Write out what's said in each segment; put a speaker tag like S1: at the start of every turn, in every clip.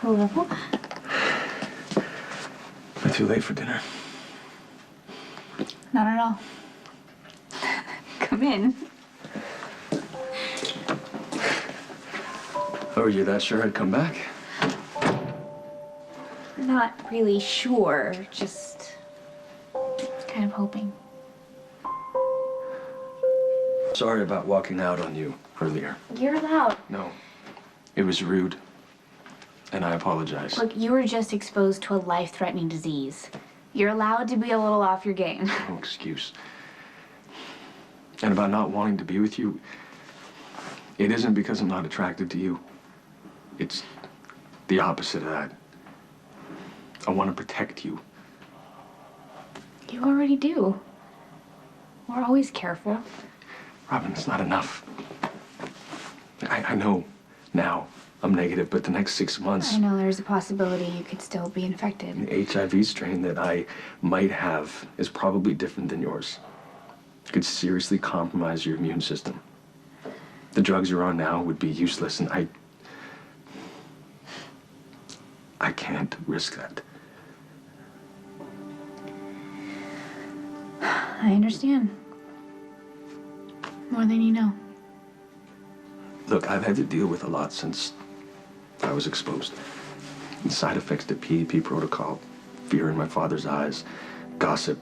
S1: Hello?
S2: Am I too late for dinner?
S1: Not at all. Come in.
S2: Oh, you're that sure I'd come back?
S1: Not really sure, just kind of hoping.
S2: Sorry about walking out on you earlier.
S1: You're loud.
S2: No, it was rude. And I apologize.
S1: Look, you were just exposed to a life-threatening disease. You're allowed to be a little off your game.
S2: No excuse. And about not wanting to be with you, it isn't because I'm not attracted to you. It's the opposite of that. I want to protect you.
S1: You already do. We're always careful.
S2: Robin, it's not enough. I know now I'm negative, but the next 6 months...
S1: I know there's a possibility you could still be infected.
S2: The HIV strain that I might have is probably different than yours. It could seriously compromise your immune system. The drugs you're on now would be useless, and I can't risk that.
S1: I understand. More than you know.
S2: Look, I've had to deal with a lot since I was exposed. Side effects to PEP protocol, fear in my father's eyes, gossip,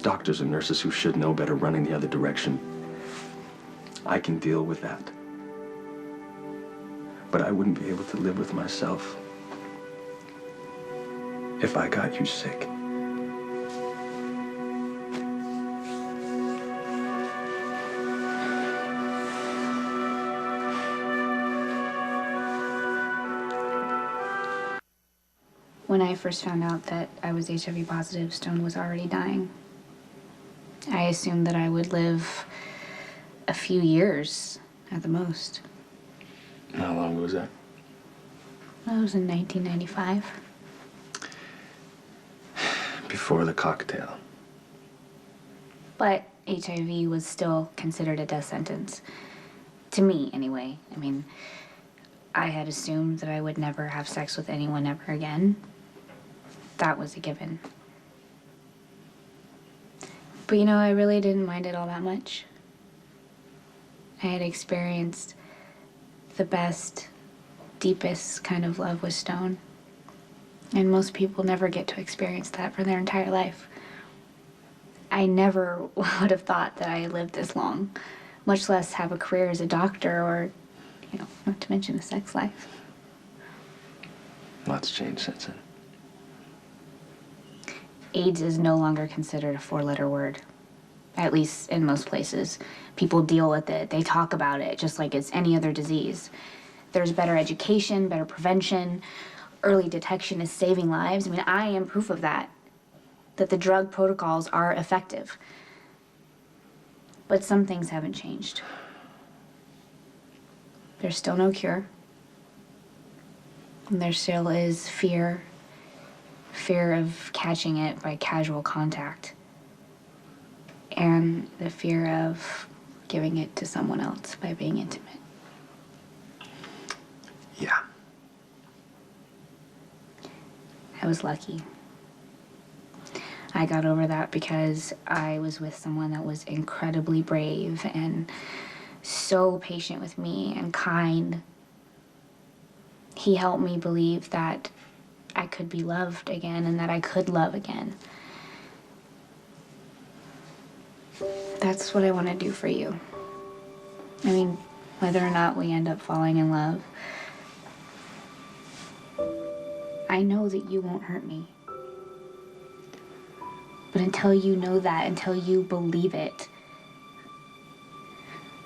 S2: doctors and nurses who should know better running the other direction. I can deal with that. But I wouldn't be able to live with myself if I got you sick.
S1: When I first found out that I was HIV positive, Stone was already dying. I assumed that I would live a few years at the most.
S2: How long was that?
S1: That was in 1995.
S2: Before the cocktail.
S1: But HIV was still considered a death sentence. To me, anyway. I mean, I had assumed that I would never have sex with anyone ever again. That was a given. But you know, I really didn't mind it all that much. I had experienced the best, deepest kind of love with Stone. And most people never get to experience that for their entire life. I never would have thought that I lived this long, much less have a career as a doctor or, you know, not to mention a sex life.
S2: Lots changed since then.
S1: AIDS is no longer considered a four-letter word, at least in most places. People deal with it, they talk about it, just like it's any other disease. There's better education, better prevention, early detection is saving lives. I mean, I am proof of that the drug protocols are effective. But some things haven't changed. There's still no cure. And there still is fear of catching it by casual contact, and the fear of giving it to someone else by being intimate.
S2: Yeah.
S1: I was lucky. I got over that because I was with someone that was incredibly brave and so patient with me and kind. He helped me believe that I could be loved again and that I could love again. That's what I want to do for you. I mean, whether or not we end up falling in love, I know that you won't hurt me. But until you know that, until you believe it,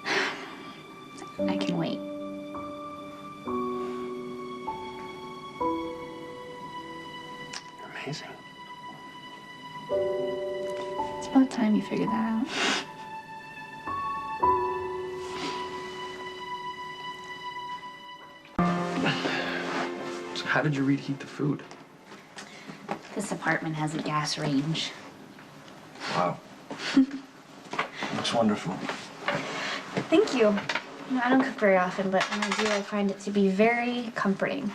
S1: I can wait.
S2: Amazing.
S1: It's about time you figured that out.
S2: So how did you reheat the food?
S1: This apartment has a gas range.
S2: Wow. Looks wonderful.
S1: Thank you. I don't cook very often, but when I do, I find it to be very comforting.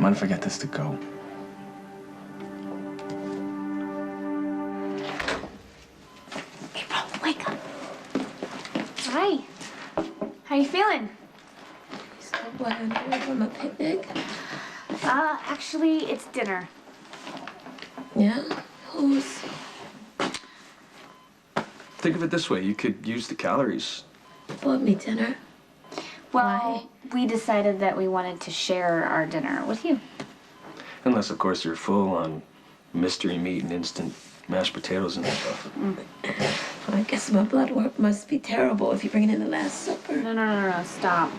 S2: mind if I get this to go?
S1: April, wake up. Hi. How you feeling?
S3: Stop what I'm doing from a picnic.
S1: Actually, it's dinner.
S3: Yeah? Who's?
S2: Think of it this way. You could use the calories.
S3: Bought me dinner.
S1: Well, we decided that we wanted to share our dinner with you.
S2: Unless, of course, you're full on mystery meat and instant mashed potatoes and stuff.
S3: Well, I guess my blood work must be terrible if you're bringing in the Last Supper.
S1: No, stop.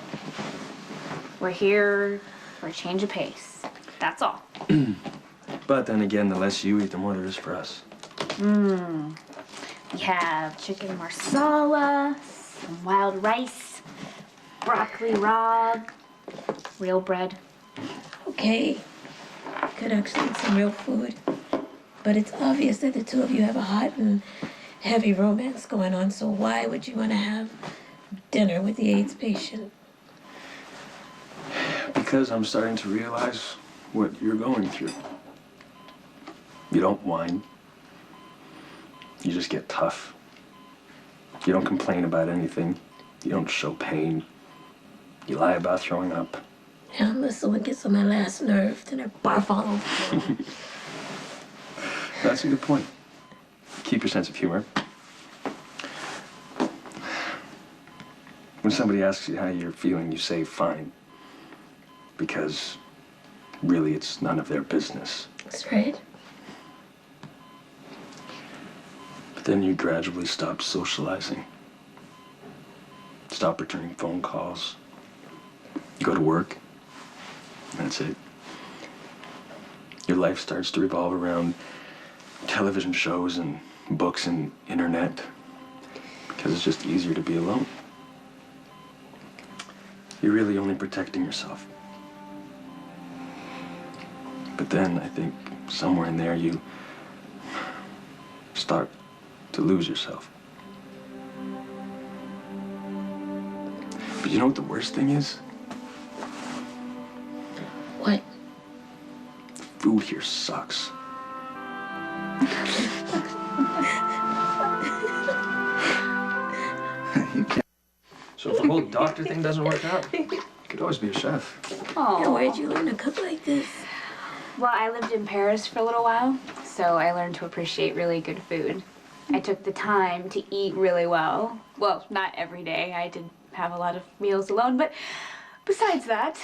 S1: We're here for a change of pace. That's all.
S2: But then again, the less you eat, the more there is for us.
S1: We have chicken marsala, some wild rice, broccoli raw, real bread.
S3: Okay. Could actually eat some real food. But it's obvious that the two of you have a hot and heavy romance going on, so why would you want to have dinner with the AIDS patient?
S2: Because I'm starting to realize what you're going through. You don't whine. You just get tough. You don't complain about anything. You don't show pain. You lie about throwing up.
S3: Yeah, unless someone gets on my last nerve, then I barf all over them.
S2: That's a good point. Keep your sense of humor. When somebody asks you how you're feeling, you say fine. Because really it's none of their business.
S3: That's right.
S2: But then you gradually stop socializing. Stop returning phone calls. You go to work. That's it. Your life starts to revolve around television shows and books and internet. Because it's just easier to be alone. You're really only protecting yourself. But then I think somewhere in there you start to lose yourself. But you know what the worst thing is?
S3: What?
S2: Food here sucks. You can't. So if the whole doctor thing doesn't work out, you could always be a chef.
S3: Yeah, where'd you learn to cook like this?
S1: Well, I lived in Paris for a little while, so I learned to appreciate really good food. I took the time to eat really well. Well, not every day. I did have a lot of meals alone, but besides that,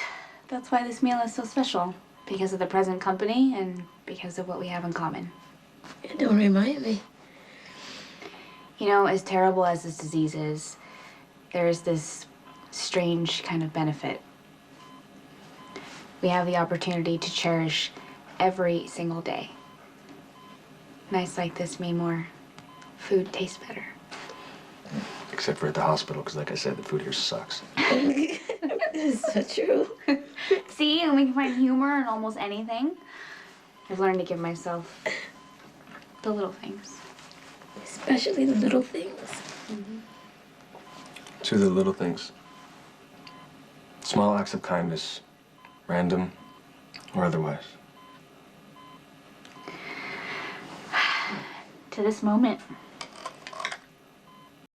S1: that's why this meal is so special. Because of the present company and because of what we have in common.
S3: Yeah, don't remind me.
S1: You know, as terrible as this disease is, there is this strange kind of benefit. We have the opportunity to cherish every single day. Nights like this mean more. Food tastes better.
S2: Except for at the hospital, because like I said, the food here sucks.
S3: It's so true.
S1: See, and we can find humor in almost anything. I've learned to give myself the little things.
S3: Especially the little things.
S2: To the little things. Small acts of kindness, random or otherwise.
S1: To this moment.